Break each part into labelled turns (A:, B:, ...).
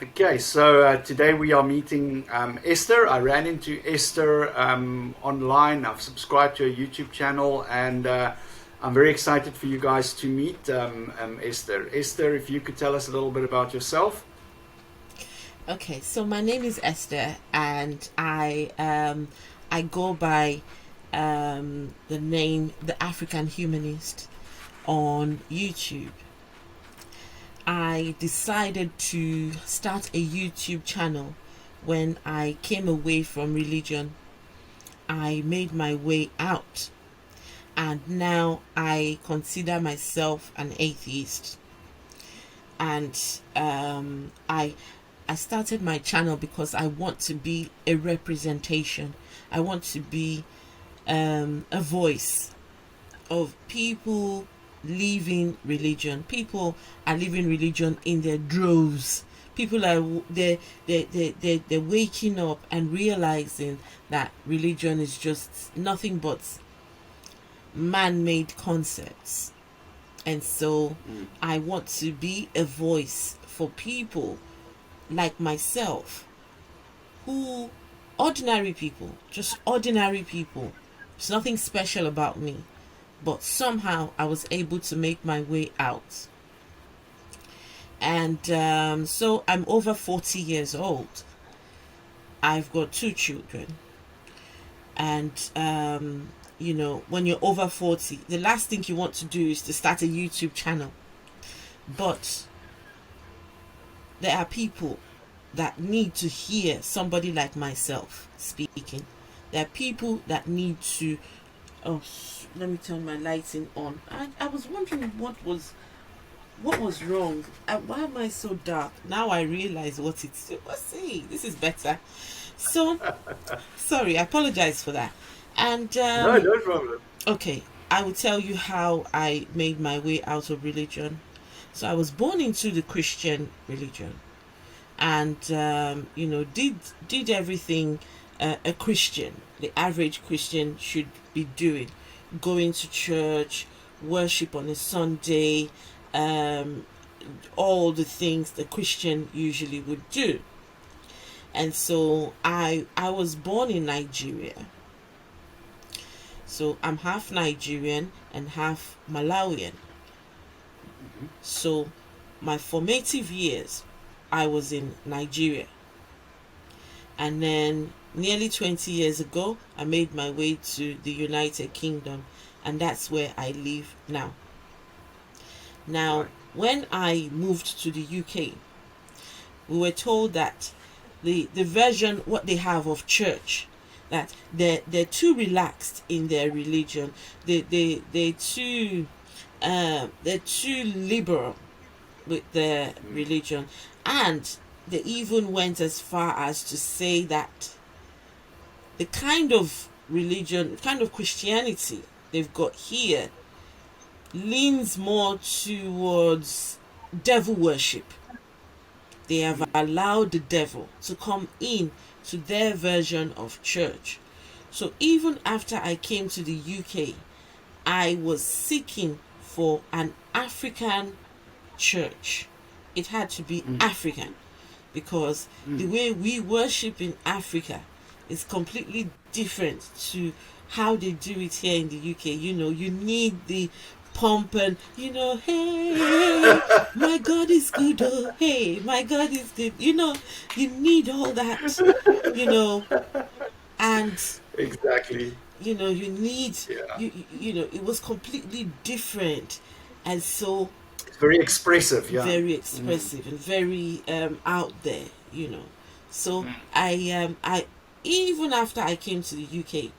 A: Okay, so today we are meeting Esther. I ran into Esther online. I've subscribed to her YouTube channel, and I'm very excited for you guys to meet Esther. Esther, if you could tell us a little bit about yourself.
B: Okay, so my name is Esther, and I go by the name the African Humanist on YouTube. I decided to start a YouTube channel when I came away from religion. I made my way out, and now I consider myself an atheist. And I started my channel because I want to be a representation. I want to be a voice of people leaving religion. People are leaving religion in their droves. People are they're waking up and realizing that religion is just nothing but man-made concepts. And so
A: Mm.
B: I want to be a voice for people like myself, who ordinary people, just ordinary people. There's nothing special about me, but somehow I was able to make my way out. And so I'm over 40 years old. I've got two children. And, when you're over 40, the last thing you want to do is to start a YouTube channel. But there are people that need to hear somebody like myself speaking. There are people that need to. Oh, let me turn my lighting on. I was wondering what was wrong. Why am I so dark? Now I realize what it's. Let's see. This is better. So sorry. I apologize for that. And
A: No, no problem.
B: okay, I will tell you how I made my way out of religion. So I was born into the Christian religion, and did everything a Christian, the average Christian, should be doing: going to church, worship on a Sunday, um, all the things the Christian usually would do. And so I was born in Nigeria. So I'm half Nigerian and half Malawian.
A: Mhm.
B: So my formative years, I was in Nigeria. And then nearly 20 years ago, I made my way to the United Kingdom, and that's where I live now. Now,
A: Right.
B: when I moved to the UK, we were told that the version what they have of church, that they're too relaxed in their religion. They're too liberal with their
A: Mm.
B: religion, and they even went as far as to say that the kind of religion, the kind of Christianity they've got here leans more towards devil worship. They have
A: Mm.
B: allowed the devil to come in to their version of church. So even after I came to the UK, I was seeking for an African church. It had to be
A: Mm.
B: African, because the
A: Mm.
B: way we worship in Africa is completely different to how they do it here in the UK. You need the pomp and, hey, my God is good, oh, hey, my God is good. You need all that, you know, and,
A: Exactly.
B: you need,
A: Yeah.
B: it was completely different. And so
A: It's very expressive. Yeah.
B: very
A: Mm.
B: expressive and very out there. So
A: Mm.
B: I even after I came to the UK,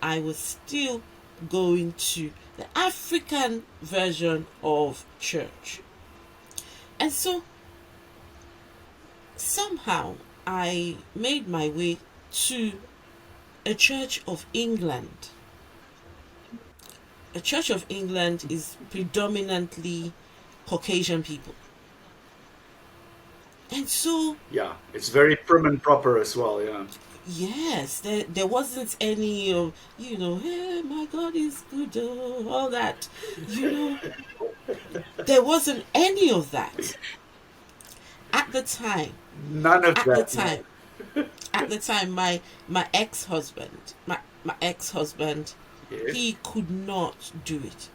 B: I was still going to the African version of church. And so somehow I made my way to a Church of England. A Church of England is predominantly Caucasian people. And so,
A: Yeah. It's very prim and proper as well. Yeah.
B: yes, there wasn't any of, hey, my God is good, oh, all that. You know, there wasn't any of that. the time,
A: None of
B: at the
A: that. No.
B: time, at the time, my ex-husband, my ex-husband,
A: Yes.
B: he could not do it.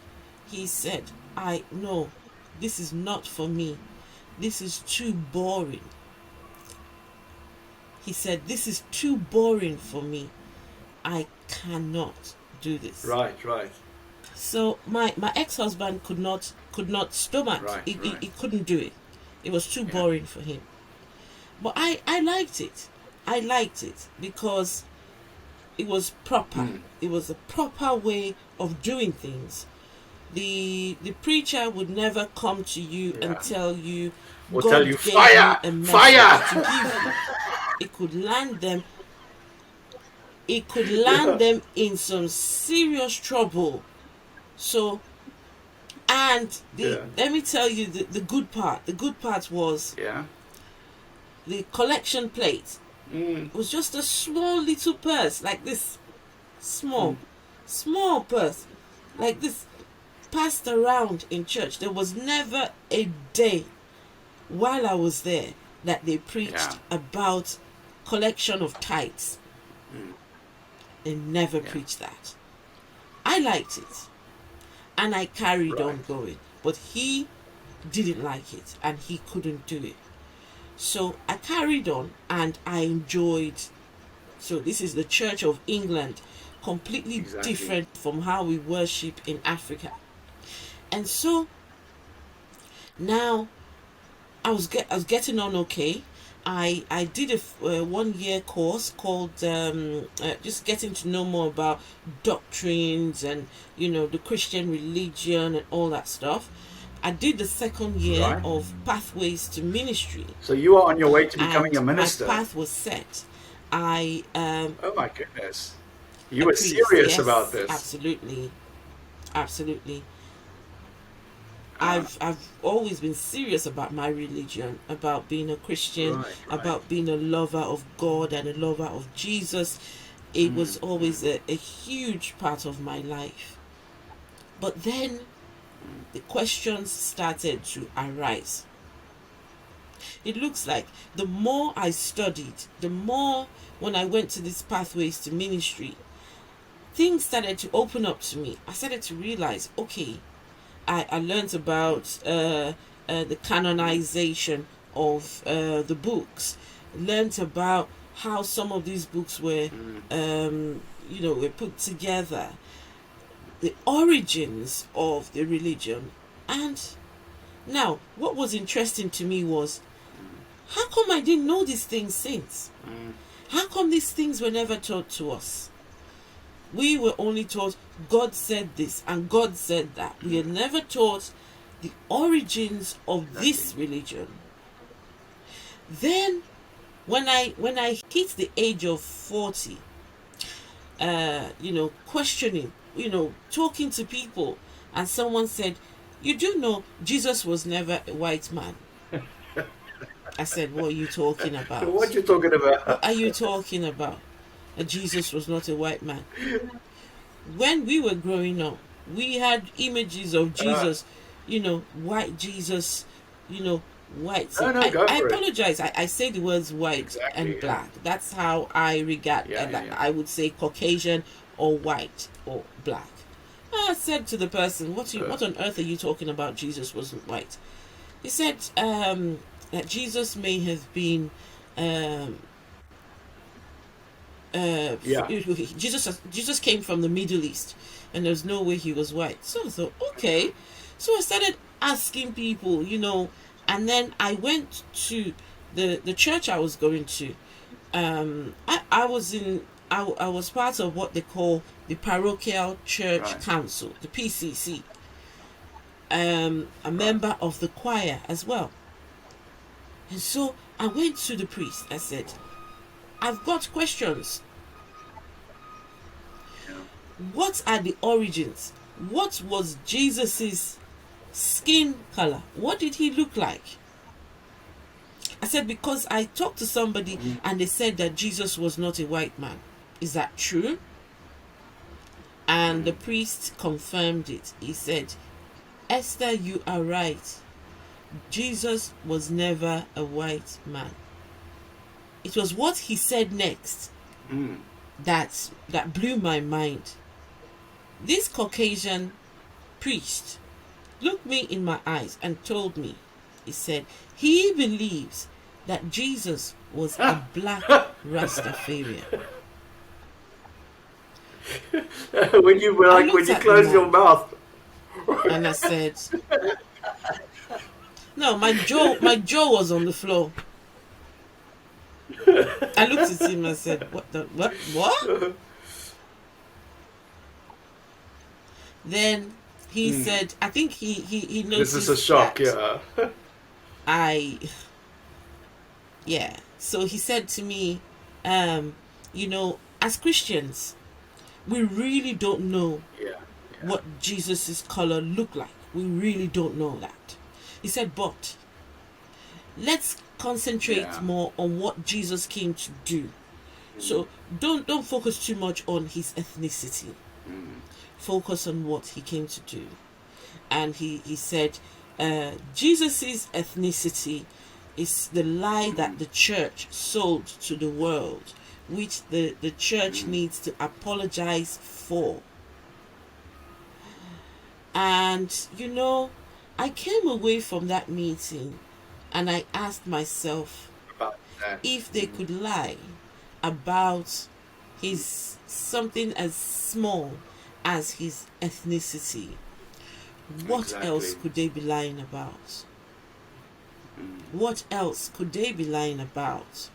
B: He said, I no, this is not for me. This is too boring. He said, this is too boring for me. I cannot do this.
A: Right, right,
B: So my ex-husband could not stomach.
A: right, right.
B: He couldn't do it. It was too
A: Yeah.
B: boring for him. But I liked it. I liked it because it was proper.
A: Mm.
B: It was a proper way of doing things. The preacher would never come to you
A: Yeah.
B: and tell you
A: Or
B: God
A: tell you,
B: gave
A: fire,
B: you a message
A: fire.
B: to give you. It could land them. It could land them in some serious trouble. So, and
A: Yeah.
B: let me tell you the good part. The good part was
A: Yeah.
B: the collection plate.
A: Mm.
B: It was just a small little purse like this, small purse like this, passed around in church. There was never a day while I was there that they preached
A: Yeah.
B: about collection of tithes. They never
A: Yeah.
B: preached that. I liked it, and I carried on
A: Right.
B: going, but he didn't like it and he couldn't do it. So I carried on and I enjoyed. So this is the Church of England, completely
A: Exactly.
B: different from how we worship in Africa. And so now I was getting on okay. I did a 1 year course called just getting to know more about doctrines and the Christian religion and all that stuff. I did the second year
A: Right.
B: of Pathways to Ministry,
A: So you are on your way to becoming
B: and
A: a minister.
B: my path was set. I
A: Oh my goodness. You
B: a
A: were
B: priest,
A: serious
B: yes,
A: about this.
B: absolutely. I've always been serious about my religion, about being a Christian,
A: Right, right.
B: about being a lover of God and a lover of Jesus. It was always a huge part of my life. But then the questions started to arise. It looks like the more I studied, the more when I went to these Pathways to Ministry, things started to open up to me. I started to realize, okay, I learned about the canonization of the books, learned about how some of these books were, were put together, the origins of the religion. And now, what was interesting to me was, how come I didn't know these things since? How come these things were never taught to us? We were only taught God said this and God said that. We are never taught the origins of this religion. Then, when I hit the age of 40, questioning, talking to people, and someone said, "You do know Jesus was never a white man." I said, "What are you talking about?
A: What you talking about?
B: What are you talking about? Jesus was not a white man." When we were growing up, we had images of Jesus, white Jesus, white. So
A: No, go
B: I
A: for it.
B: apologize. I say the words white
A: Exactly,
B: and
A: yeah.
B: black. That's how I regard
A: Yeah,
B: that.
A: yeah.
B: I would say Caucasian or white or black. I said to the person, what on earth are you talking about? Jesus wasn't white. He said that Jesus may have been
A: Yeah.
B: Jesus came from the Middle East, and there's no way he was white. So I thought, okay. So I started asking people, and then I went to the church I was going to. I was part of what they call the Parochial Church
A: Right.
B: Council, the PCC. A member of the choir as well. And so I went to the priest. I said, "I've got questions. What are the origins? What was Jesus's skin color? What did he look like?" I said, because I talked to somebody and they said that Jesus was not a white man. Is that true? And the priest confirmed it. He said, "Esther, you are right. Jesus was never a white man. It was what he said next that blew my mind. This Caucasian priest looked me in my eyes and told me, he said, he believes that Jesus was a black Rastafarian.
A: When you were
B: I
A: like, when
B: looked
A: you
B: at the
A: close your
B: man
A: mouth.
B: and I said, no, my jaw was on the floor. I looked at him and said, what? Then he said, I think he
A: This is a
B: noticed
A: shock,
B: that
A: yeah.
B: I, yeah. So he said to me, as Christians, we really don't know
A: Yeah.
B: what Jesus's color looked like. We really don't know that. He said, but let's concentrate
A: Yeah.
B: more on what Jesus came to do. So don't focus too much on his ethnicity. Focus on what he came to do. And he said, Jesus's ethnicity is the lie that the church sold to the world, which the church needs to apologize for. And I came away from that meeting and I asked myself
A: About that.
B: if they could lie about his something as small as his ethnicity, what else
A: Exactly.
B: could they be lying about? What else could they be lying about?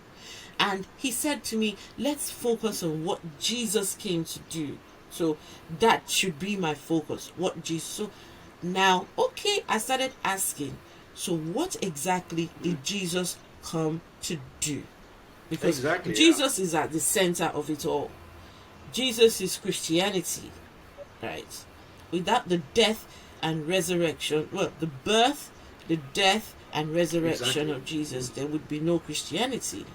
B: And he said to me, let's focus on what Jesus came to do. So that should be my focus. What Jesus. So now, okay, I started asking, so what exactly did Jesus come to do? Because
A: Exactly,
B: Jesus is at the center of it all. Jesus is Christianity, right? Without the death and resurrection, the birth, the death and resurrection of Jesus, there would be no Christianity.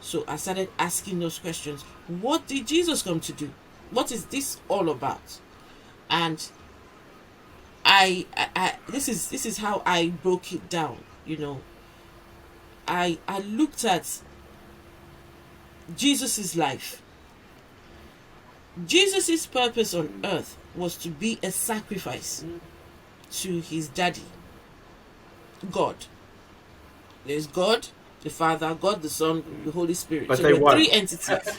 B: So I started asking those questions. What did Jesus come to do? What is this all about? And I this is how I broke it down. I looked at Jesus's life. Jesus's purpose on earth was to be a sacrifice to his daddy, God. There's God the Father, God the Son, the Holy Spirit.
A: But
B: so
A: they
B: there are
A: won.
B: three entities.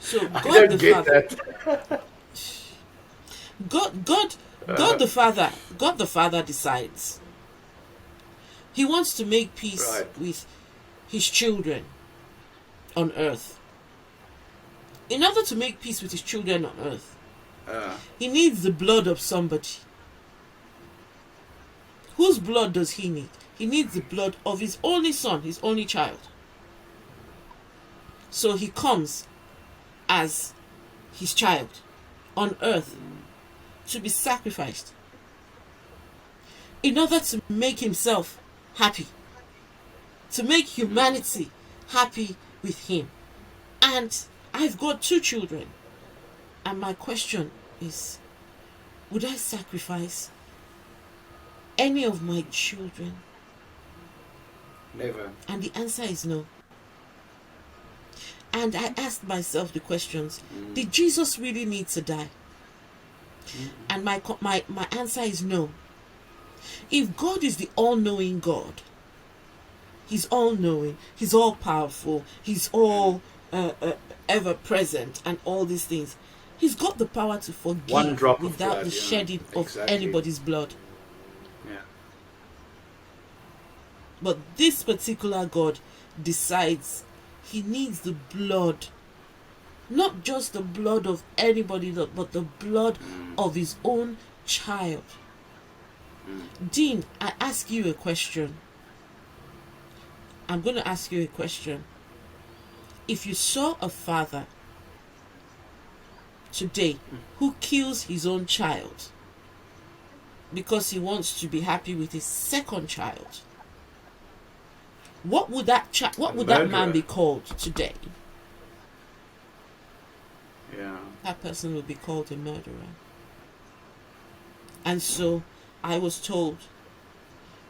B: So
A: I
B: God
A: don't
B: the
A: get
B: Father,
A: that.
B: God the Father decides. He wants to make peace
A: Right.
B: with his children on earth. In order to make peace with his children on earth, he needs the blood of somebody. Whose blood does he need? He needs the blood of his only son, his only child. So he comes as his child on earth to be sacrificed in order to make himself happy, to make humanity happy with him. And I've got 2 children, and my question is, would I sacrifice any of my children?
A: Never.
B: And the answer is no. And I asked myself the questions, did Jesus really need to die? And my answer is no. If God is the all-knowing God, he's all-knowing, he's all-powerful, he's all ever-present and all these things, he's got the power to forgive
A: One drop of
B: without
A: blood,
B: the
A: yeah.
B: shedding of
A: Exactly.
B: anybody's blood.
A: Yeah.
B: But this particular God decides he needs the blood, not just the blood of anybody, but the blood of his own child. Dean, I ask you a question. I'm going to ask you a question. If you saw a father today who kills his own child because he wants to be happy with his second child, what would that man be called today?
A: Yeah.
B: That person would be called a murderer. And so I was told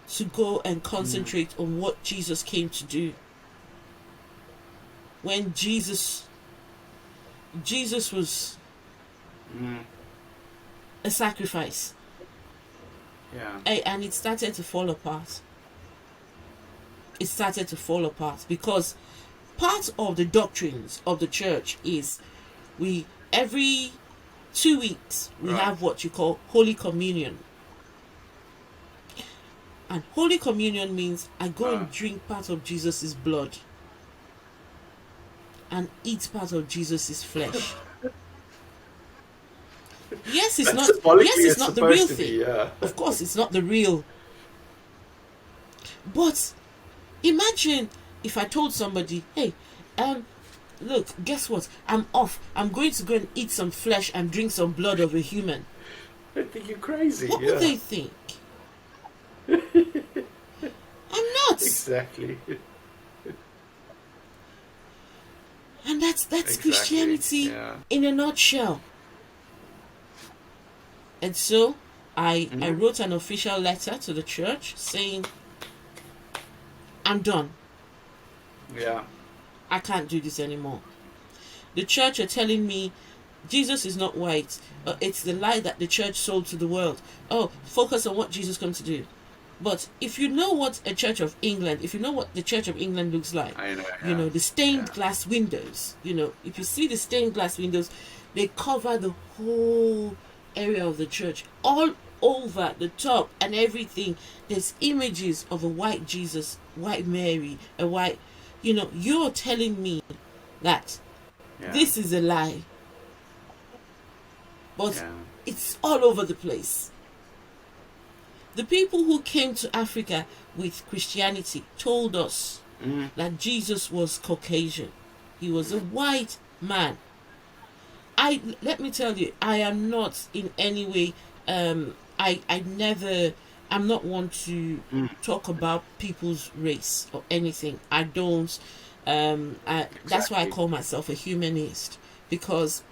B: to go and concentrate on what Jesus came to do. When Jesus was a sacrifice.
A: Yeah.
B: And it started to fall apart. It started to fall apart because part of the doctrines of the church is every 2 weeks we
A: Right.
B: have what you call Holy Communion. And Holy Communion means I go and drink part of Jesus's blood and eat part of Jesus's flesh. Yes, it's not. Yes, it's not the real thing.
A: Yeah.
B: Of course, it's not the real. But imagine if I told somebody, "Hey, look, guess what? I'm off. I'm going to go and eat some flesh and drink some blood of a human."
A: I think you're crazy.
B: What
A: yeah.
B: would they think? I'm nuts.
A: Exactly.
B: And that's
A: Exactly,
B: Christianity
A: yeah.
B: in a nutshell. And so I wrote an official letter to the church saying, I'm done.
A: Yeah.
B: I can't do this anymore. The church are telling me Jesus is not white. It's the lie that the church sold to the world. Oh, focus on what Jesus came to do. But if you know what a Church of England, if you know what the Church of England looks like,
A: I know,
B: you know, the stained glass windows, you know, if you see the stained glass windows, they cover the whole area of the church, all over the top and everything. There's images of a white Jesus, white Mary, a white, you know, you're telling me that this is a lie. But it's all over the place. The people who came to Africa with Christianity told us that Jesus was Caucasian. He was a white man. Let me tell you, I am not in any way, I'm not one to talk about people's race or anything. I don't, that's why I call myself a humanist, because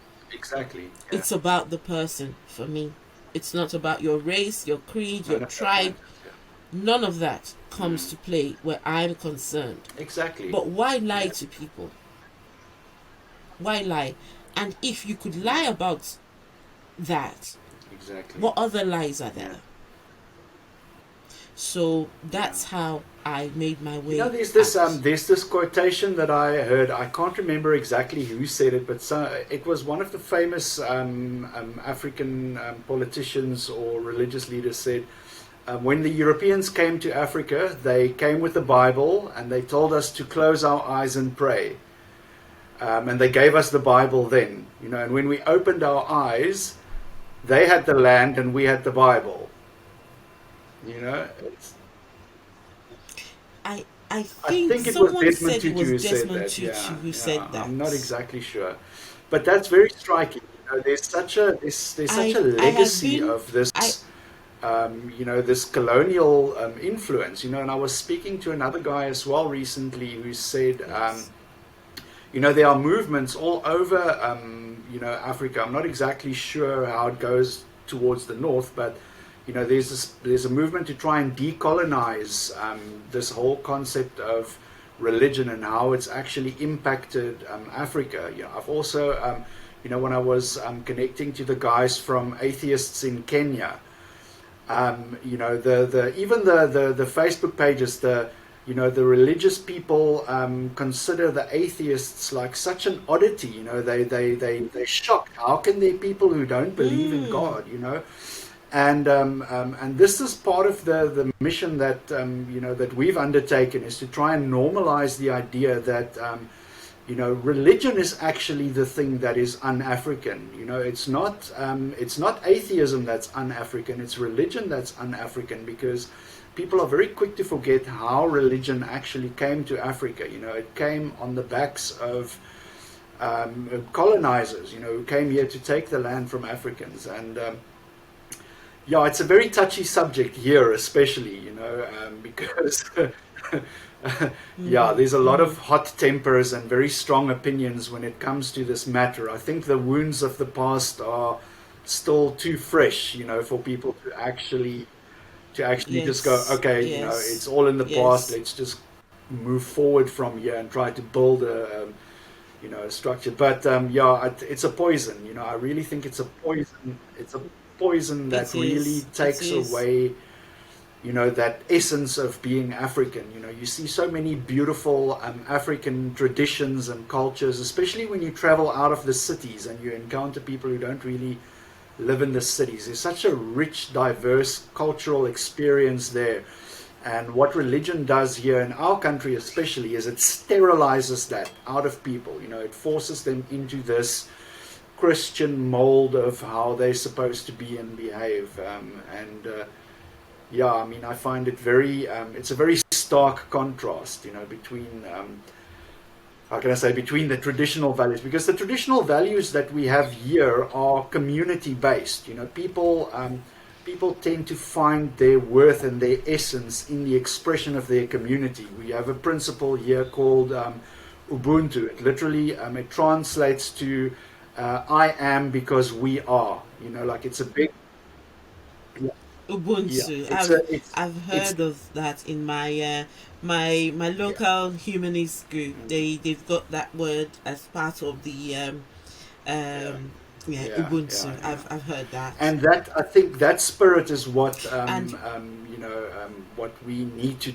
B: it's about the person for me. It's not about your race, your creed, your tribe. None of that comes to play where I'm concerned.
A: Exactly.
B: But why lie to people? Why lie? And if you could lie about that, what other lies are there? So that's how I made my way.
A: You know, there's this quotation that I heard. I can't remember exactly who said it, but it was one of the famous African politicians or religious leaders said, when the Europeans came to Africa, they came with the Bible and they told us to close our eyes and pray. And they gave us the Bible then, you know, and when we opened our eyes, they had the land and we had the Bible. You know,
B: I think
A: it was
B: someone
A: Desmond
B: said it
A: Tutu
B: was Desmond
A: that.
B: Tutu who said that.
A: I'm not exactly sure, but that's very striking. You know, there's such a legacy of this, you know, this colonial influence. You know, and I was speaking to another guy as well recently who said, you know, there are movements all over, you know, Africa. I'm not exactly sure how it goes towards the north, but you know, there's a movement to try and decolonize this whole concept of religion and how it's actually impacted Africa. You know, I've also, you know, when I was connecting to the guys from Atheists in Kenya, you know, even the Facebook pages, you know, the religious people consider the atheists like such an oddity. You know, they're shocked. How can there be people who don't believe in God? You know. And this is part of the mission that you know, that we've undertaken, is to try and normalize the idea that you know, religion is actually the thing that is un-African. You know, it's not atheism that's un-African. It's religion that's un-African, because people are very quick to forget how religion actually came to Africa. You know, it came on the backs of colonizers. You know, who came here to take the land from Africans. And yeah, it's a very touchy subject here, especially, you know, because yeah, there's a lot of hot tempers and very strong opinions when it comes to this matter. I think the wounds of the past are still too fresh, you know, for people to actually to actually just go,
B: Yes.
A: okay, it's
B: Yes.
A: all in the past.
B: Yes.
A: Let's just move forward from here and try to build a structure. But yeah, it's a poison. I really think it's a poison. It's a poison that
B: It
A: really
B: is. It
A: takes
B: is.
A: away, that essence of being African. You see so many beautiful African traditions and cultures, especially when you travel out of the cities and you encounter people who don't really live in the cities. There's such a rich, diverse cultural experience there. And what religion does here in our country, especially, is it sterilizes that out of people. It forces them into this Christian mold of how they're supposed to be and behave. And yeah, I mean, I find it it's a very stark contrast, between, how can I say, between the traditional values, because the traditional values that we have here are community based. People tend to find their worth and their essence in the expression of their community. We have a principle here called Ubuntu. It literally it translates to I am because we are. Like it's a big, yeah, yeah.
B: Ubuntu.
A: It's
B: I've
A: a it's
B: I've
A: it's
B: heard of that in my
A: yeah.
B: local humanist group.
A: Mm.
B: They've got that word as part of the
A: Yeah,
B: um yeah,
A: yeah, yeah,
B: Ubuntu.
A: yeah.
B: I've heard that.
A: And that, I think that spirit is what
B: And
A: what we need to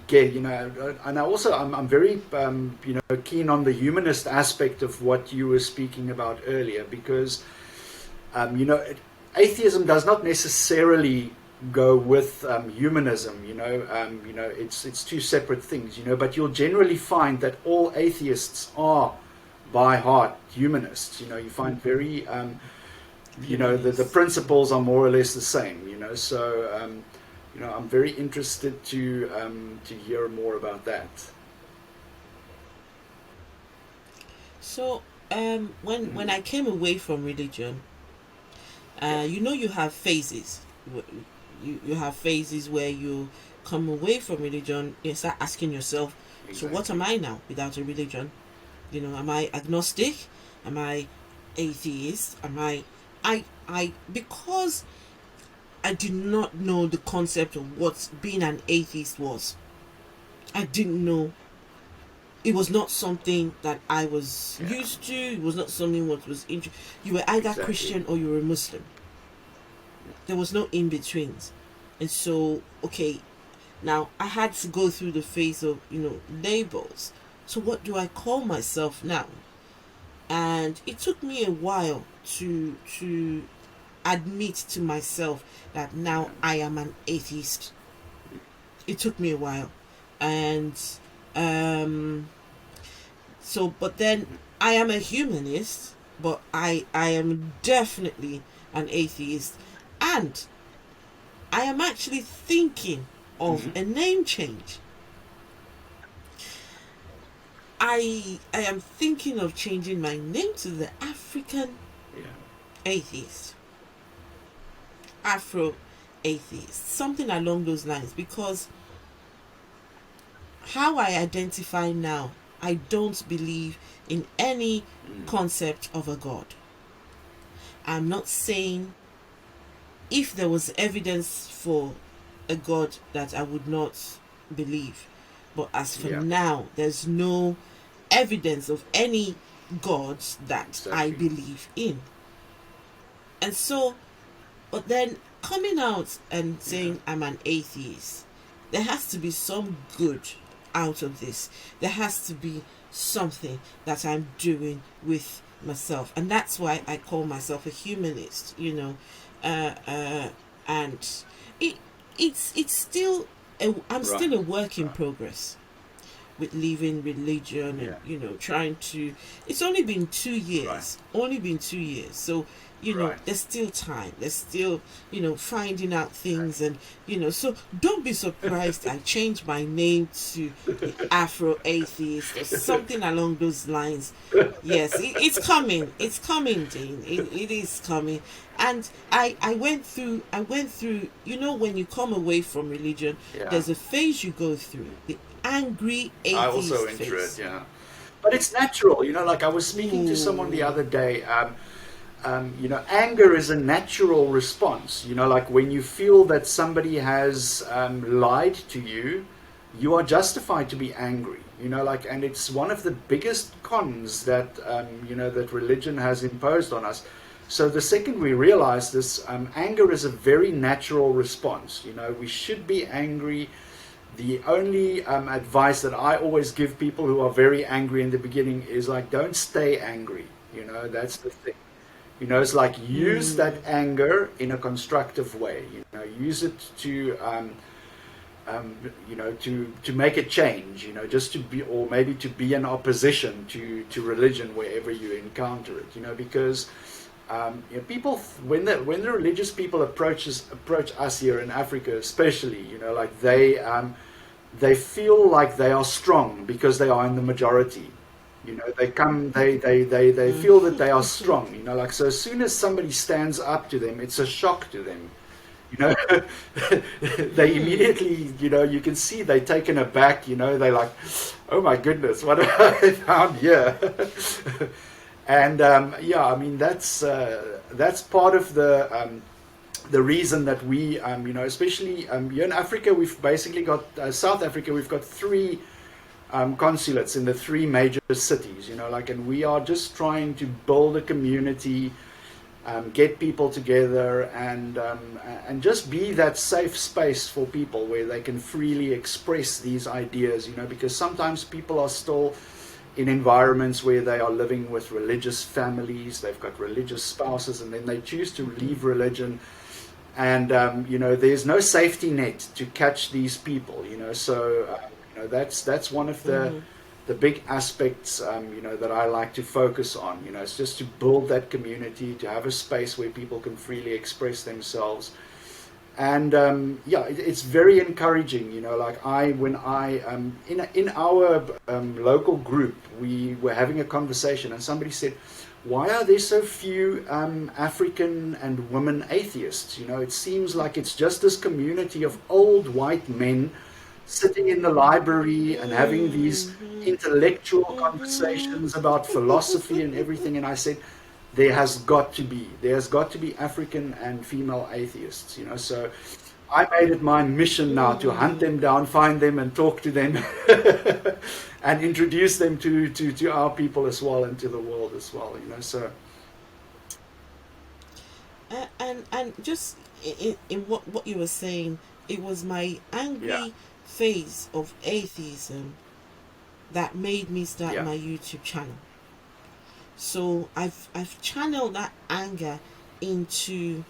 A: get. And I'm very keen on the humanist aspect of what you were speaking about earlier, because um, you know atheism does not necessarily go with humanism. It's two separate things. But you'll generally find that all atheists are by heart humanists. You find very the
B: humanist.
A: principles are more or less the same. So I'm very interested to hear more about that.
B: So when I came away from religion,
A: Yeah,
B: you have phases. You have phases where you come away from religion. You start asking yourself, so what am
A: exactly.
B: I now without a religion? Am I agnostic? Am I atheist? Am I because I did not know the concept of what being an atheist was. I didn't know. It was not something that I was
A: Yeah,
B: used to. It was not something what was you were either
A: exactly.
B: Christian or you were a Muslim. There was no in betweens. And so, okay, now I had to go through the phase of, labels. So what do I call myself now? And it took me a while to admit to myself that now
A: Yeah,
B: I am an atheist. It took me a while. And um so but then I am a humanist, but I am definitely an atheist. And I am actually thinking of
A: hmm
B: a name change. I am thinking of changing my name to the African
A: yeah,
B: atheist. Afro atheist. Something along those lines, because how I identify now, I don't believe in any
A: mm,
B: concept of a God. I'm not saying if there was evidence for a God that I would not believe. But as for
A: yeah,
B: now, there's no evidence of any gods that I
A: exactly.
B: believe in. And so, but then coming out and
A: Yeah,
B: saying I'm an atheist, there has to be some good out of this. There has to be something that I'm doing with myself. And that's why I call myself a humanist. Uh, uh, and it it's still I'm
A: right,
B: still a work in
A: right.
B: progress with leaving religion and
A: Yeah,
B: trying to. It's only been two
A: right,
B: years only been 2 years, so
A: right.
B: there's still time, there's still finding out things.
A: Exactly.
B: And so don't be surprised I changed my name to the Afro Atheist or something along those lines. Yes, it's coming, Dean. It is coming. And I went through, when you come away from religion,
A: Yeah,
B: there's a phase you go through, the angry
A: I also
B: atheist
A: into it.
B: phase.
A: Yeah, but it's natural. Like I was speaking to someone the
B: Ooh.
A: other day. anger is a natural response. Like when you feel that somebody has lied to you, you are justified to be angry. And it's one of the biggest cons that that religion has imposed on us. So the second we realize this, anger is a very natural response. We should be angry. The only advice that I always give people who are very angry in the beginning is like, don't stay angry. That's the thing. It's like use that anger in a constructive way. Use it to to make a change, just to be, or maybe to be in opposition to religion wherever you encounter it, because people, when the religious people approach us here in Africa, especially, like they feel like they are strong because they are in the majority. They feel that they are strong. Like, so as soon as somebody stands up to them, it's a shock to them. They immediately, you can see they're taken aback. They're like, oh my goodness, what have I found here? And I mean, that's part of the reason that we, especially here in Africa, we've basically got South Africa. We've got 3 consulates in the 3 major cities. And we are just trying to build a community, get people together, and just be that safe space for people where they can freely express these ideas. Because sometimes people are still in environments where they are living with religious families, they've got religious spouses, and then they choose to leave religion, and there's no safety net to catch these people. So that's one of the big aspects that I like to focus on. It's just to build that community, to have a space where people can freely express themselves. And it's very encouraging. Like when I in our local group, we were having a conversation, and somebody said, why are there so few African and women atheists? It seems like it's just this community of old white men sitting in the library and having these intellectual conversations about philosophy and everything. And I said, there has got to be African and female atheists. So I made it my mission now to hunt them down, find them, and talk to them, and introduce them to our people as well, and to the world as well. So
B: and just in what you were saying, it was my angry phase of atheism that made me start my YouTube channel. So I've channeled that anger into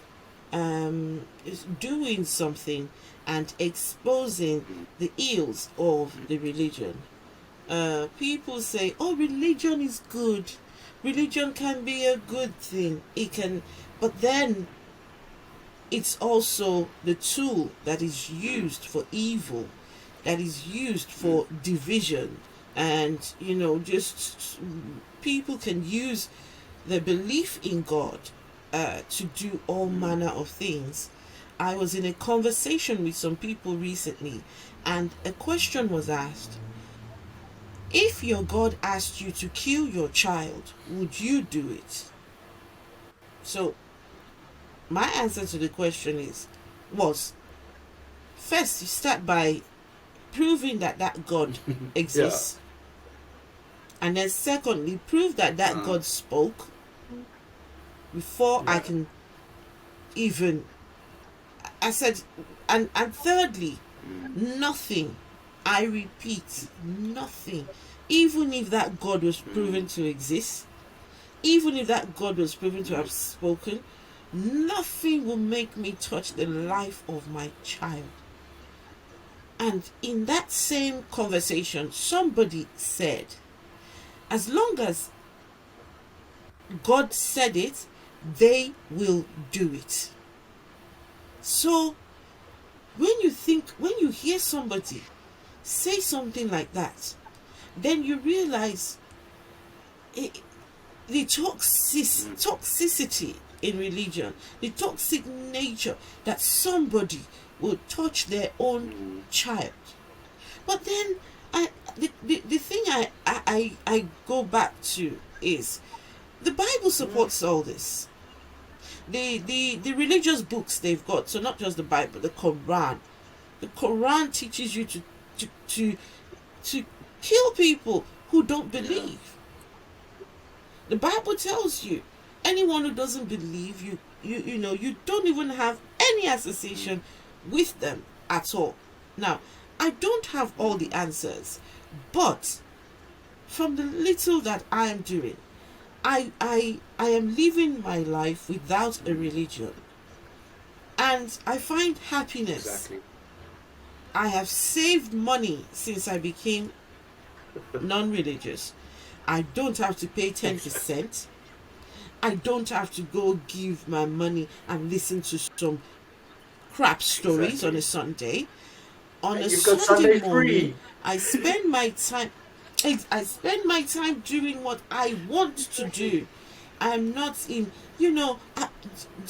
B: doing something and exposing the ills of the religion. People say, oh, religion is good, religion can be a good thing, it can, but then it's also the tool that is used for evil, that is used for division. And just people can use the belief in God to do all manner of things. I was in a conversation with some people recently, and a question was asked: if your God asked you to kill your child, would you do it? So my answer to the question was, first, you start by proving that God exists. And then secondly, prove that God spoke before I can even, I said, and thirdly, nothing, I repeat, nothing, even if that God was proven to exist, even if that God was proven to have spoken, nothing will make me touch the life of my child. And in that same conversation, somebody said, as long as God said it, they will do it. So when you hear somebody say something like that, then you realize the toxicity in religion, the toxic nature that somebody will touch their own child. But then the thing I go back to is the Bible supports all this. the religious books they've got, so not just the Bible, the Quran. The Quran teaches you to kill people who don't believe. The Bible tells you anyone who doesn't believe, you don't even have any association with them at all. Now, I don't have all the answers, but from the little that I am doing, I am living my life without a religion, and I find happiness.
A: Exactly.
B: I have saved money since I became non-religious. I don't have to pay 10%. I don't have to go give my money and listen to some crap stories on a Sunday. On a Sunday morning, I spend my time. I spend my time doing what I want to do. I'm not in, do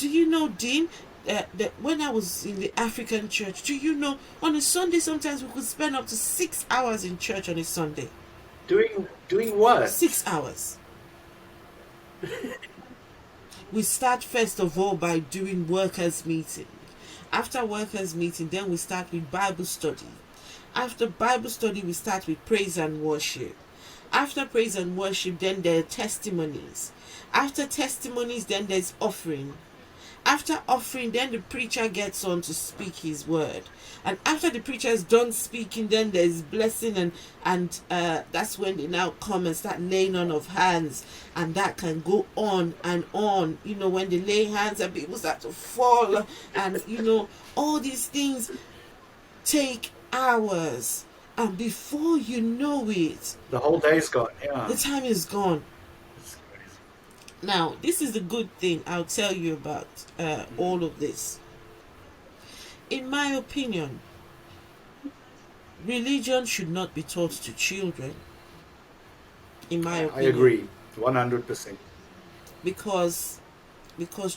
B: you know, Dean, that when I was in the African church, do you know, on a Sunday sometimes we could spend up to 6 hours in church on a Sunday.
A: Doing what?
B: 6 hours. We start first of all by doing workers' meeting. After workers' meeting, then we start with Bible study. After Bible study, we start with praise and worship. After praise and worship, then there are testimonies. After testimonies, then there's offering. After offering, then the preacher gets on to speak his word. And after the preacher is done speaking, then there's blessing, and that's when they now come and start laying on of hands. And that can go on and on. When they lay hands and people start to fall. And, all these things take hours. And before you know it,
A: the whole day's gone. Yeah.
B: the time is gone. Now, this is the good thing I'll tell you about all of this. In my opinion, religion should not be taught to children. In my opinion.
A: I agree, 100%.
B: Because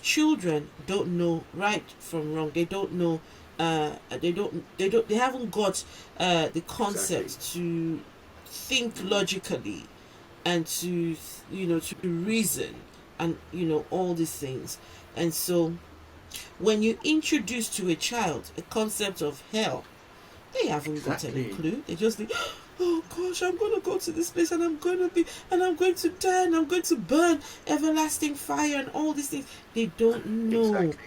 B: children don't know right from wrong. They don't know. They haven't got the concept to think logically and to reason and all these things. And so when you introduce to a child a concept of hell, they haven't got any clue. They just think, oh gosh, I'm going to go to this place and I'm going to die and I'm going to burn, everlasting fire and all these things. They don't know.
A: Exactly.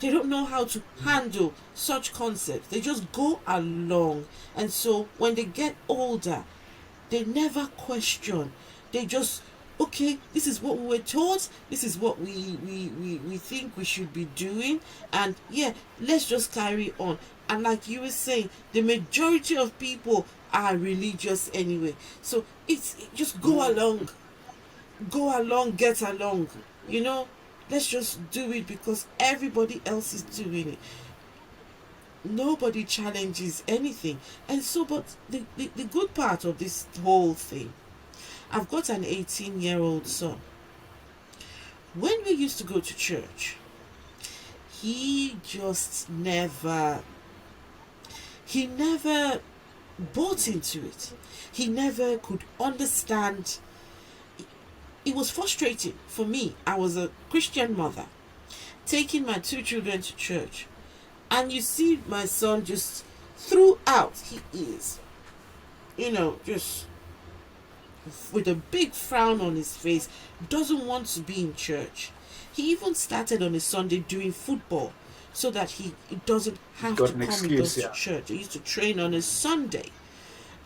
B: They don't know how to handle such concepts. They just go along. And so when they get older, they never question. They just, okay, this is what we were taught. This is what we think we should be doing. And yeah, let's just carry on. And like you were saying, the majority of people are religious anyway. So it's just go along, get along, Let's just do it because everybody else is doing it. Nobody challenges anything. And so, but the good part of this whole thing, I've got an 18-year-old son. When we used to go to church, he just never bought into it. He never could understand. It was frustrating for me. I was a Christian mother, taking my 2 children to church. And you see my son just throughout, he is, just with a big frown on his face, doesn't want to be in church. He even started on a Sunday doing football so that he doesn't have to come with us to church. He used to train on a Sunday.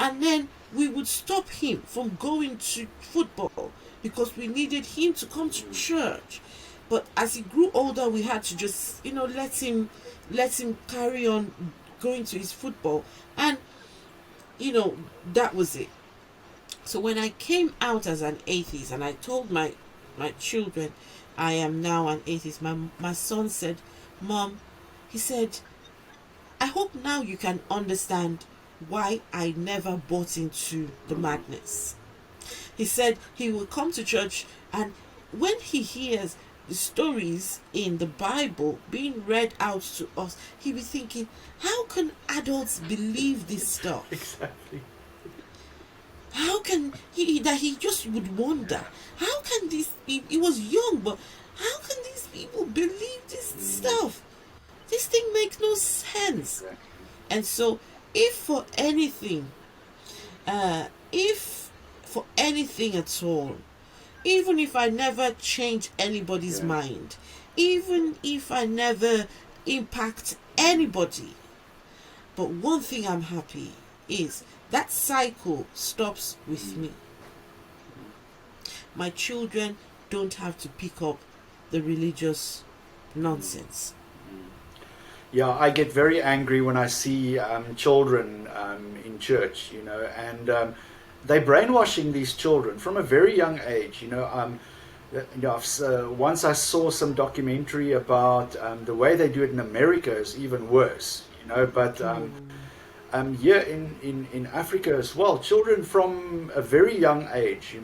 B: And then we would stop him from going to football because we needed him to come to church. But as he grew older, we had to just, let him carry on going to his football. And, that was it. So when I came out as an atheist and I told my children I am now an atheist, my son said, Mom, he said, I hope now you can understand why I never bought into the madness. He said he will come to church, and when he hears the stories in the Bible being read out to us, he'll be thinking, how can adults believe this stuff?
A: Exactly.
B: How can he just would wonder, how can this be? He was young, but how can these people believe this stuff? This thing makes no sense.
A: Exactly.
B: And so, if for anything, if for anything at all, even if I never change anybody's mind, even if I never impact anybody, but one thing I'm happy is that cycle stops with me. My children don't have to pick up the religious nonsense.
A: Yeah, I get very angry when I see children in church, and they're brainwashing these children from a very young age. Once I saw some documentary about the way they do it in America is even worse, but here in Africa as well, children from a very young age,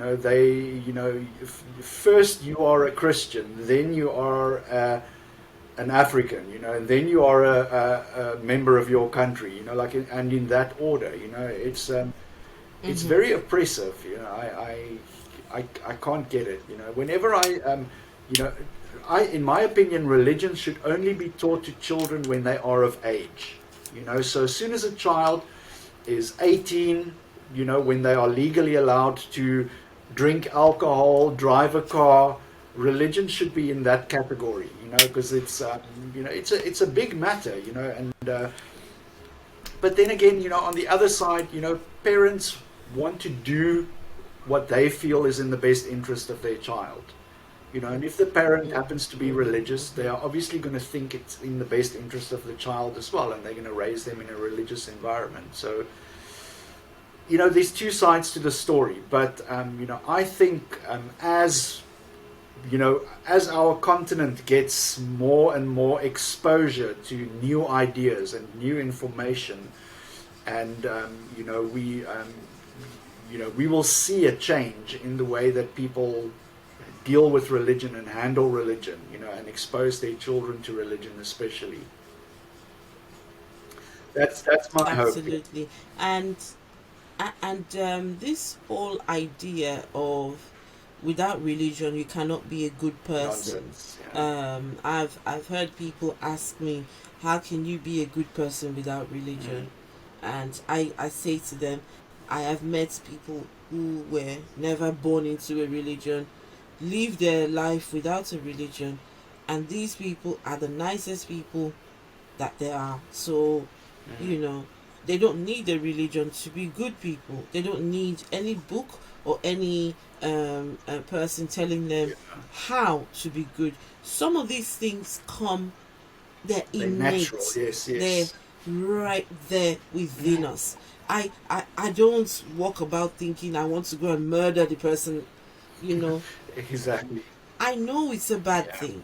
A: first you are a Christian, then you are an African, and then you are a member of your country, and in that order, it's very oppressive, I can't get it, whenever in my opinion, religion should only be taught to children when they are of age, so as soon as a child is 18, when they are legally allowed to drink alcohol, drive a car, religion should be in that category, because it's it's a big matter, and but then again, on the other side, parents want to do what they feel is in the best interest of their child, and if the parent happens to be religious, they are obviously going to think it's in the best interest of the child as well, and they're going to raise them in a religious environment. So there's two sides to the story, but I think as our continent gets more and more exposure to new ideas and new information, and we will see a change in the way that people deal with religion and handle religion, and expose their children to religion, especially. That's my hope.
B: Absolutely. And this whole idea of without religion you cannot be a good person.
A: Nonsense. Yeah.
B: I've heard people ask me, how can you be a good person without religion? And I say to them, I have met people who were never born into a religion, live their life without a religion, and these people are the nicest people that there are. So they don't need a religion to be good people. They don't need any book or any person telling them how to be good. Some of these things they're innate.
A: Natural. Yes.
B: They're right there within us. I don't walk about thinking I want to go and murder the person,
A: Exactly.
B: I know it's a bad thing.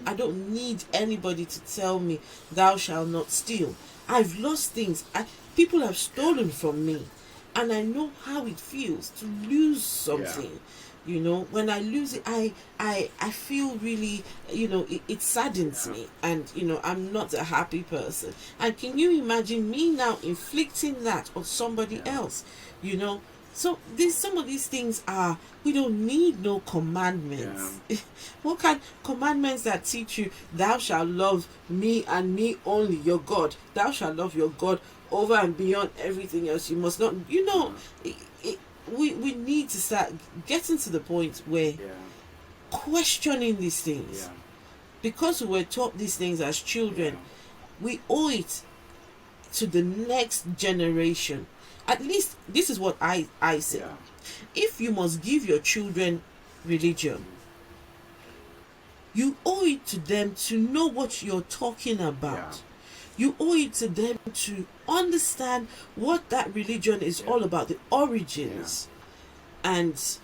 B: I don't need anybody to tell me, thou shalt not steal. I've lost things. People have stolen from me. And I know how it feels to lose something. When I lose it, I feel really, it saddens me. And, I'm not a happy person. And can you imagine me now inflicting that on somebody else? So some of these things we don't need no commandments. What kind of commandments that teach you, thou shalt love me and me only, your God. Thou shalt love your God over and beyond everything else. You must not, we need to start getting to the point where questioning these things. Because we were taught these things as children, we owe it to the next generation. At least this is what I say. If you must give your children religion, you owe it to them to know what you're talking about. You owe it to them to understand what that religion is all about, the origins, and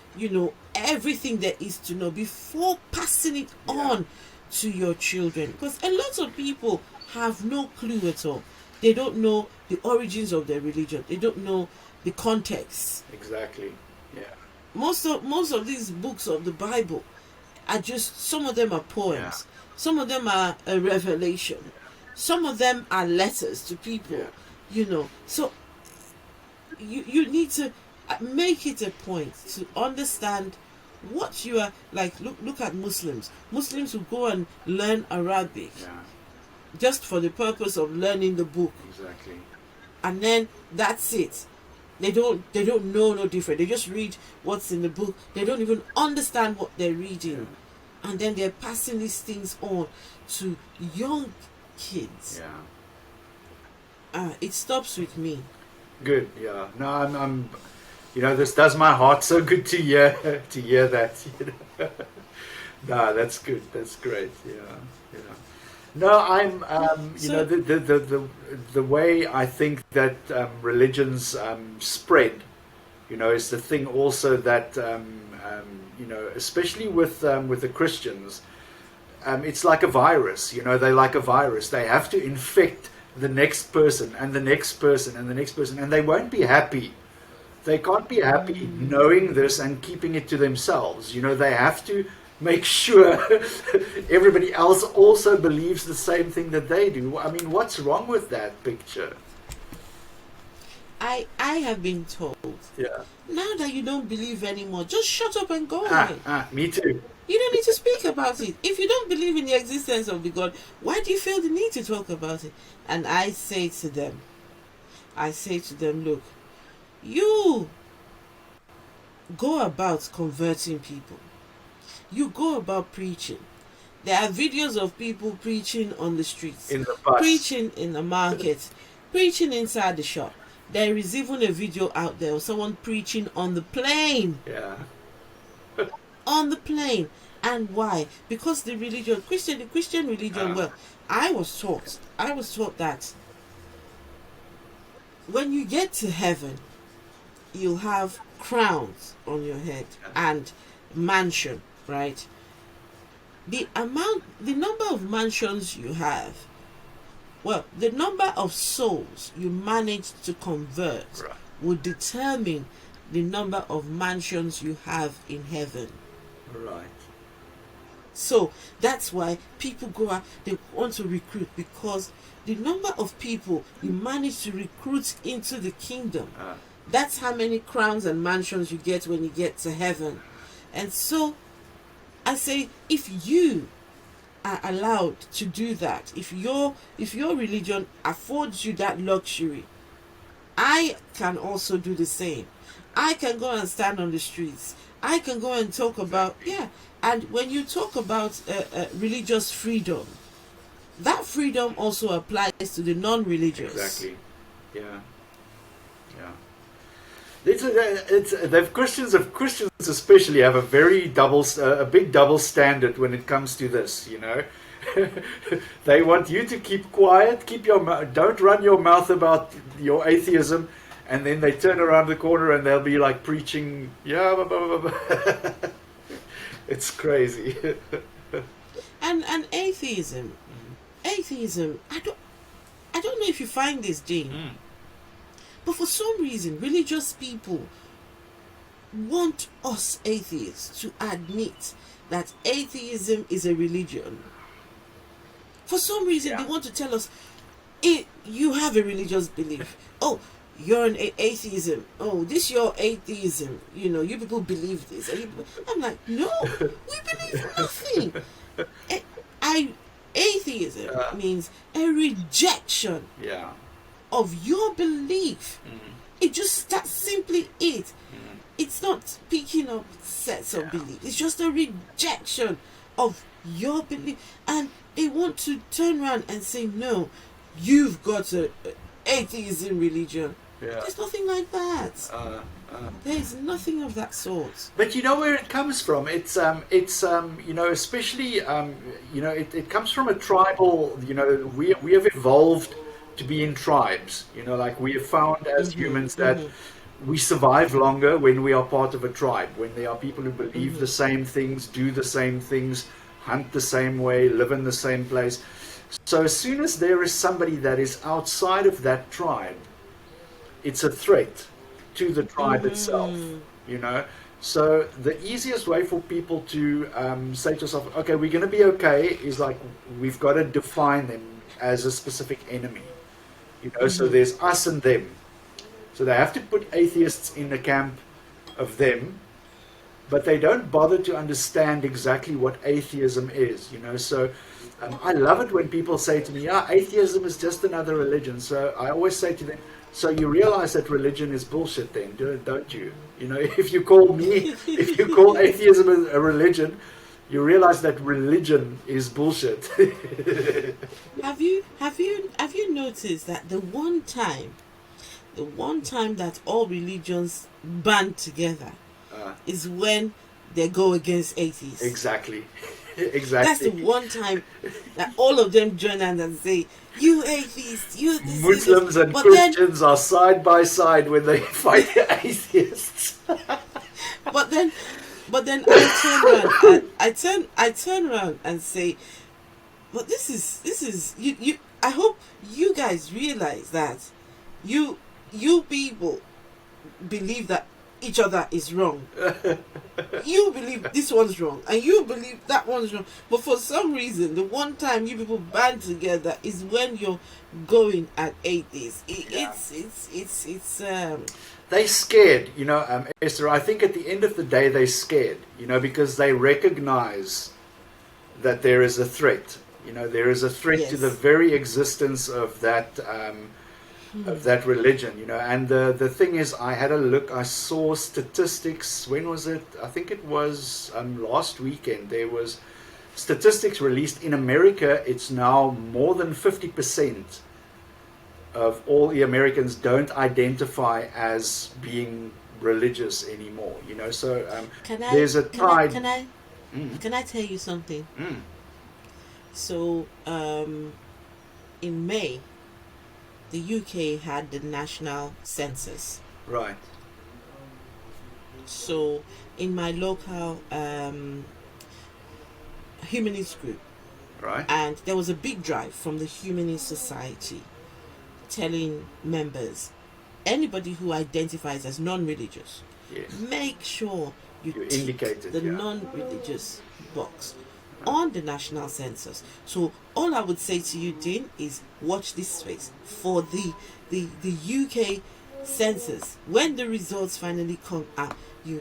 B: everything there is to know before passing it on to your children. Because a lot of people have no clue at all. They don't know the origins of their religion. They don't know the context.
A: Exactly. Yeah.
B: Most of these books of the Bible are just, some of them are poems. Some of them are a revelation. Some of them are letters to people. So you need to make it a point to understand what you are like. Look at Muslims who go and learn Arabic just for the purpose of learning the book,
A: Exactly.
B: and then that's it. They don't know no different. They just read what's in the book. They don't even understand what they're reading, and then they're passing these things on to young kids. It stops with me.
A: Good. Yeah. No, I'm this does my heart so good to hear that. No, that's good. That's great. Yeah. No, I'm the way I think that religions spread, is the thing also that especially with the Christians, it's like a virus. They're like a virus. They have to infect the next person and the next person and the next person, and they won't be happy. They can't be happy knowing this and keeping it to themselves. They have to make sure everybody else also believes the same thing that they do. I mean, what's wrong with that picture?
B: I have been told, now that you don't believe anymore, just shut up and go away.
A: Me too.
B: You don't need to speak about it. If you don't believe in the existence of the God, why do you feel the need to talk about it? And I say to them, look, you go about converting people. You go about preaching. There are videos of people preaching on the streets,
A: in the bus,
B: preaching in the market, preaching inside the shop. There is even a video out there of someone preaching on the plane. On the plane. And why? Because the Christian religion, well, I was taught that when you get to heaven, you'll have crowns on your head and mansion, right? The number of mansions you have, well, the number of souls you manage to convert will determine the number of mansions you have in heaven.
A: Right.
B: So that's why people go out, they want to recruit, because the number of people you manage to recruit into the kingdom, that's how many crowns and mansions you get when you get to heaven. And so I say, if you are allowed to do that, if your religion affords you that luxury, I can also do the same. I can go and stand on the streets. I can go and talk about, and when you talk about religious freedom, that freedom also applies to the non-religious.
A: Exactly. Yeah. The Christians especially have a very a big double standard when it comes to this. They want you to keep quiet, don't run your mouth about your atheism, and then they turn around the corner and they'll be like preaching, blah, blah, blah. It's crazy.
B: and atheism, I don't know if you find this, Dean, but for some reason, religious people want us atheists to admit that atheism is a religion. For some reason, they want to tell us, you have a religious belief. Oh, you're an atheism. Oh, this your atheism. You people believe this. I'm like, no, we believe nothing. Atheism means a rejection of your belief. That's simply it. It's not picking up sets of beliefs. It's just a rejection of your belief. And they want to turn around and say, no, you've got an atheism religion. There's nothing like that. There's nothing of that sort.
A: But you know where it comes from? It's especially it comes from a tribal. We have evolved to be in tribes. Like we have found as humans that we survive longer when we are part of a tribe. When there are people who believe the same things, do the same things, hunt the same way, live in the same place. So as soon as there is somebody that is outside of that tribe, it's a threat to the tribe itself, So the easiest way for people to say to yourself, okay, we're going to be okay, is like we've got to define them as a specific enemy. So there's us and them. So they have to put atheists in the camp of them, but they don't bother to understand exactly what atheism is, So I love it when people say to me, yeah, atheism is just another religion. So I always say to them, so you realize that religion is bullshit then, don't you? If you call atheism a religion, you realize that religion is bullshit.
B: Have you noticed that the one time that all religions band together is when they go against atheists?
A: Exactly.
B: That's the one time that all of them join hands and say, "You atheists, you this,
A: Muslims and Christians are side by side when they fight atheists."
B: But then I turn around and say, "But this is you. I hope you guys realize that you people believe that each other is wrong. You believe this one's wrong, and you believe that one's wrong. But for some reason, the one time you people band together is when you're going at atheists. It's
A: They're scared, Esther. I think at the end of the day, they're scared, because they recognize that there is a threat. There is a threat to the very existence of that religion, And the thing is, I had a look. I saw statistics. When was it? I think it was last weekend. There was statistics released in America. It's now more than 50% of all the Americans don't identify as being religious anymore. So there's a tide.
B: Can I tell you something? So in May, the UK had the national census.
A: Right.
B: So in my local humanist group,
A: right,
B: and there was a big drive from the Humanist Society telling members, anybody who identifies as non-religious, make sure you
A: indicate
B: the non-religious box on the national census. So all I would say to you, Dean, is watch this space for the UK census. When the results finally come out, we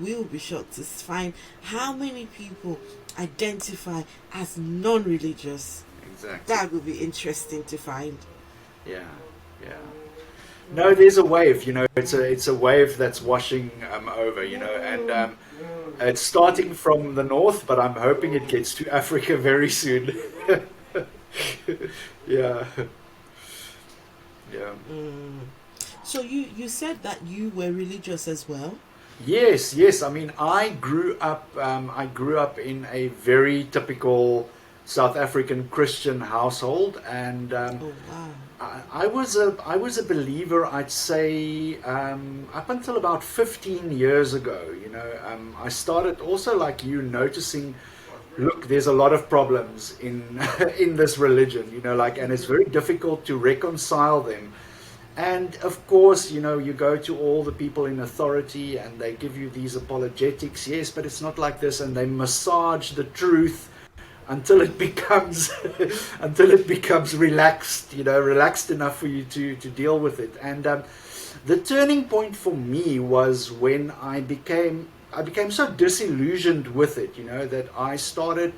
B: will be shocked to find how many people identify as non-religious.
A: Exactly.
B: That would be interesting to find.
A: Yeah. No, there's a wave. It's a wave that's washing over. And it's starting from the north, but I'm hoping it gets to Africa very soon. Yeah.
B: So you said that you were religious as well?
A: Yes. I mean, I grew up in a very typical South African Christian household, and
B: oh, wow.
A: I was a believer, I'd say, up until about 15 years ago. I started also, like you, noticing, look, there's a lot of problems in in this religion, and it's very difficult to reconcile them. And of course, you go to all the people in authority and they give you these apologetics, yes, but it's not like this, and they massage the truth until it becomes relaxed, relaxed enough for you to deal with it. And the turning point for me was when I became so disillusioned with it, that I started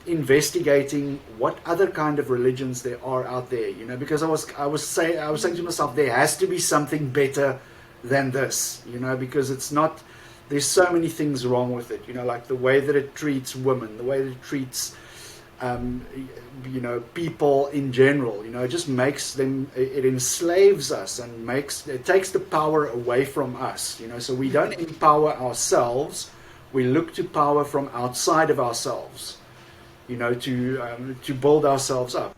A: investigating what other kind of religions there are out there, because I was saying to myself, there has to be something better than this, because it's not. There's so many things wrong with it, like the way that it treats women, the way that it treats, people in general. It just makes them. It enslaves us and it takes the power away from us. So we don't empower ourselves. We look to power from outside of ourselves. To build ourselves up.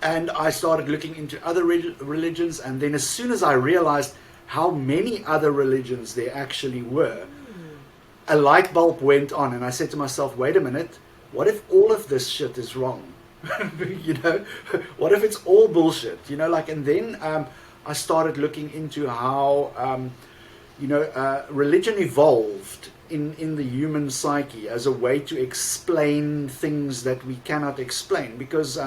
A: And I started looking into other religions, and then as soon as I realized how many other religions there actually were, a light bulb went on, and I said to myself, wait a minute, what if all of this shit is wrong? What if it's all bullshit? And then I started looking into how religion evolved in the human psyche as a way to explain things that we cannot explain, because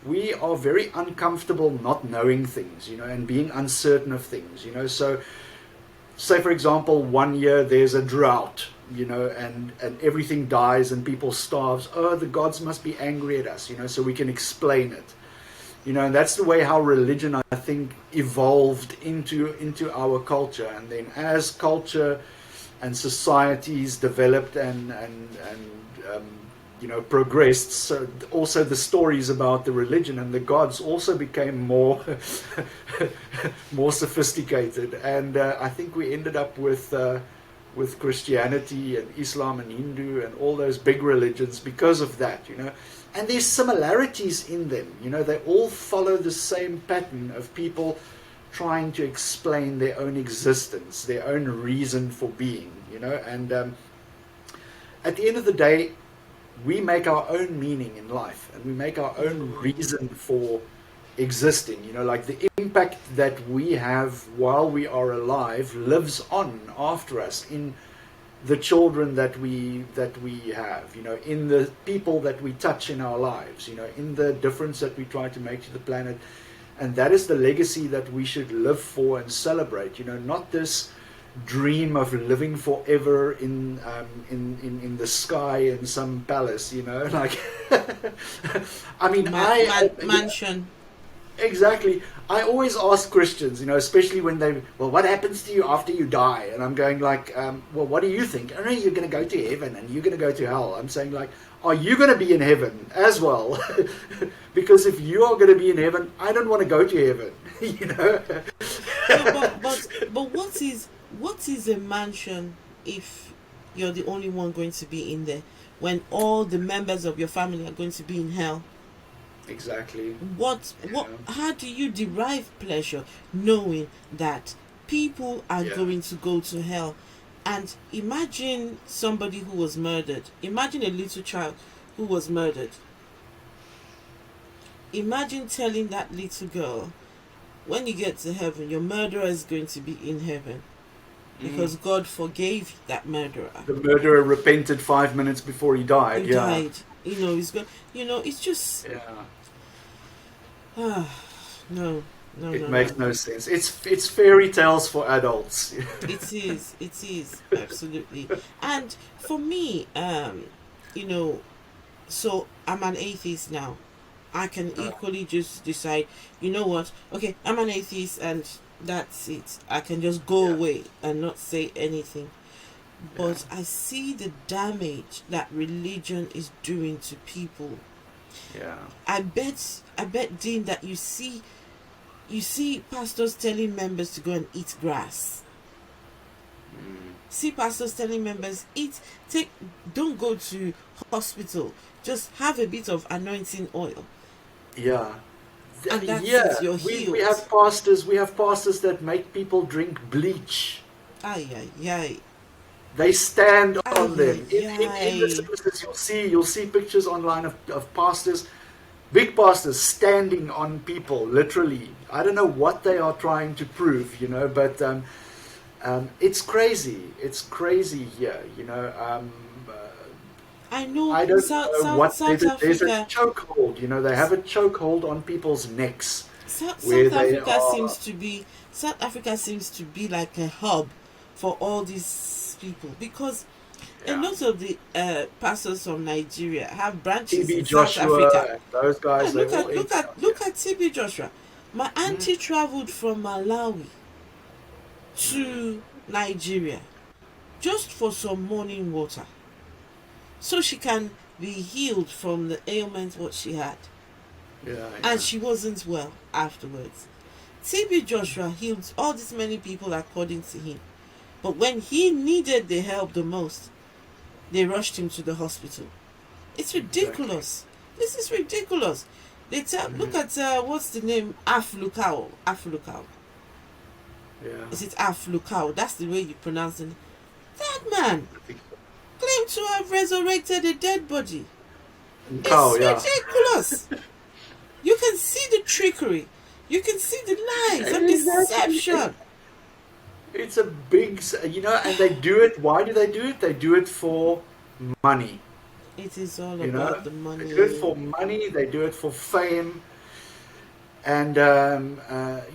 A: we are very uncomfortable not knowing things, and being uncertain of things, so say for example, one year there's a drought, and everything dies and people starves. Oh, the gods must be angry at us, so we can explain it. And that's the way how religion, I think, evolved into our culture. And then as culture and societies developed and progressed, so also the stories about the religion and the gods also became more more sophisticated. And I think we ended up with Christianity and Islam and Hindu and all those big religions because of that. And there's similarities in them. They all follow the same pattern of people trying to explain their own existence, their own reason for being. And at the end of the day, we make our own meaning in life, and we make our own reason for existing. Like the impact that we have while we are alive lives on after us in the children that we have, in the people that we touch in our lives, in the difference that we try to make to the planet. And that is the legacy that we should live for and celebrate. Not this dream of living forever in the sky in some palace, like I mean,
B: mansion.
A: Exactly. I always ask Christians, especially when well, what happens to you after you die? And I'm going like, well, what do you think? Oh, no, you're going to go to heaven and you're going to go to hell. I'm saying like, are you going to be in heaven as well? Because if you are going to be in heaven, I don't want to go to heaven,
B: But what is a mansion if you're the only one going to be in there when all the members of your family are going to be in hell?
A: Exactly.
B: How do you derive pleasure knowing that people are going to go to hell? And imagine somebody who was murdered. Imagine a little child who was murdered. Imagine telling that little girl, when you get to heaven, your murderer is going to be in heaven because God forgave that murderer.
A: The murderer repented 5 minutes before he died.
B: He died. He's good. It's just. No.
A: It makes no sense. It's fairy tales for adults.
B: It is absolutely. And for me, so I'm an atheist now. I can equally just decide, what? Okay, I'm an atheist and that's it. I can just go away and not say anything. But I see the damage that religion is doing to people.
A: Yeah.
B: I bet, Dean, that you see pastors telling members to go and eat grass. See pastors telling members, don't go to hospital. Just have a bit of anointing oil.
A: Yeah.
B: And that's it, you're healed.
A: We have pastors that make people drink bleach.
B: Ay.
A: They stand on them. In the services, you'll see pictures online of pastors, big pastors standing on people, literally. I don't know what they are trying to prove, but it's crazy. It's crazy here,
B: I know.
A: I don't know what there's a chokehold. They have a chokehold on people's necks.
B: South Africa seems to be like a hub for all these people because a lot of the pastors from Nigeria have branches in South Africa.
A: Those guys.
B: Look at TB Joshua. My auntie traveled from Malawi to Nigeria just for some morning water, so she can be healed from the ailment what she had. And she wasn't well afterwards. TB Joshua healed all these many people according to him. But when he needed the help the most, they rushed him to the hospital. It's ridiculous. This is ridiculous. They look at what's the name? Aflukao.
A: Yeah.
B: Is it Aflukao? That's the way you pronounce it. That man claimed to have resurrected a dead body. It's ridiculous. You can see the trickery. You can see the lies and deception.
A: It's a big, and they do it. Why do they do it? They do it for money.
B: It is all about the money.
A: They do it for money. They do it for fame. And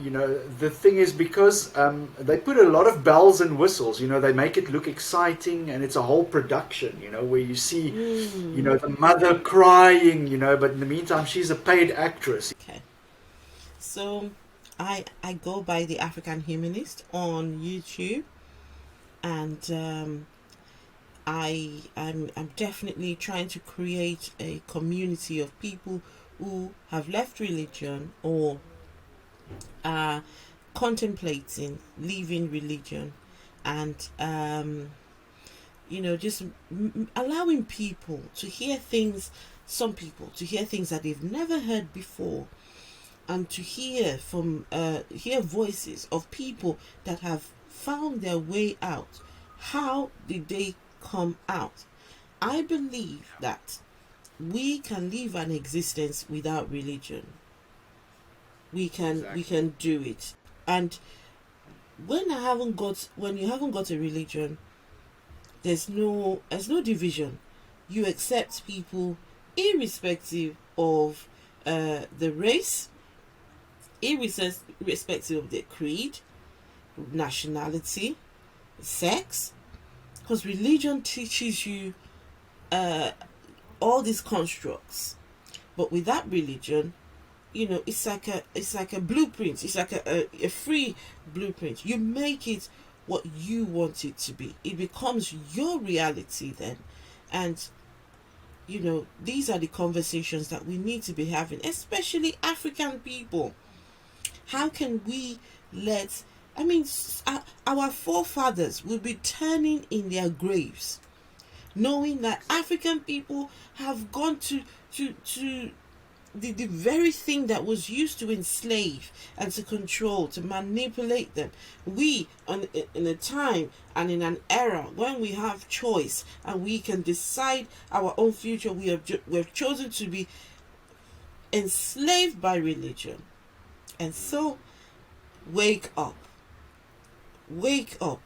A: you know, the thing is, because they put a lot of bells and whistles, you know, they make it look exciting, and it's a whole production, you know, where you see, you
B: Mm.
A: know, the mother crying, you know, but in the meantime she's a paid actress.
B: Okay. So I go by the African Humanist on YouTube, and I'm definitely trying to create a community of people who have left religion or are contemplating leaving religion, and you know, just allowing people to hear things, some people to hear things that they've never heard before, and to hear from hear voices of people that have found their way out. How did they come out? I believe that we can live an existence without religion. We
A: Exactly.
B: can do it. And when you haven't got a religion, there's no division. You accept people irrespective of the race, irrespective of their creed, nationality, sex, because religion teaches you uh, all these constructs. But with that religion, you know, it's like a blueprint. It's like a free blueprint. You make it what you want it to be. It becomes your reality then, and you know, these are the conversations that we need to be having, especially African people. How can we let, I mean, our forefathers will be turning in their graves, knowing that African people have gone to the very thing that was used to enslave and to control, to manipulate them. We, in a time and in an era when we have choice and we can decide our own future, we've chosen to be enslaved by religion. And so, wake up, wake up,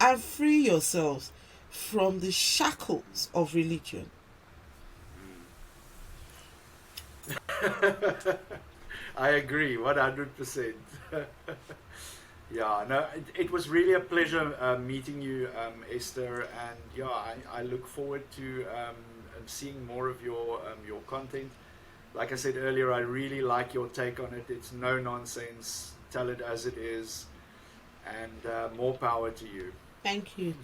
B: and free yourselves from the shackles of religion.
A: I agree 100%. Yeah, no, it was really a pleasure meeting you, Esther, and yeah, I look forward to seeing more of your content. Like I said earlier, I really like your take on it. It's no nonsense. Tell it as it is, and more power to you.
B: Thank you.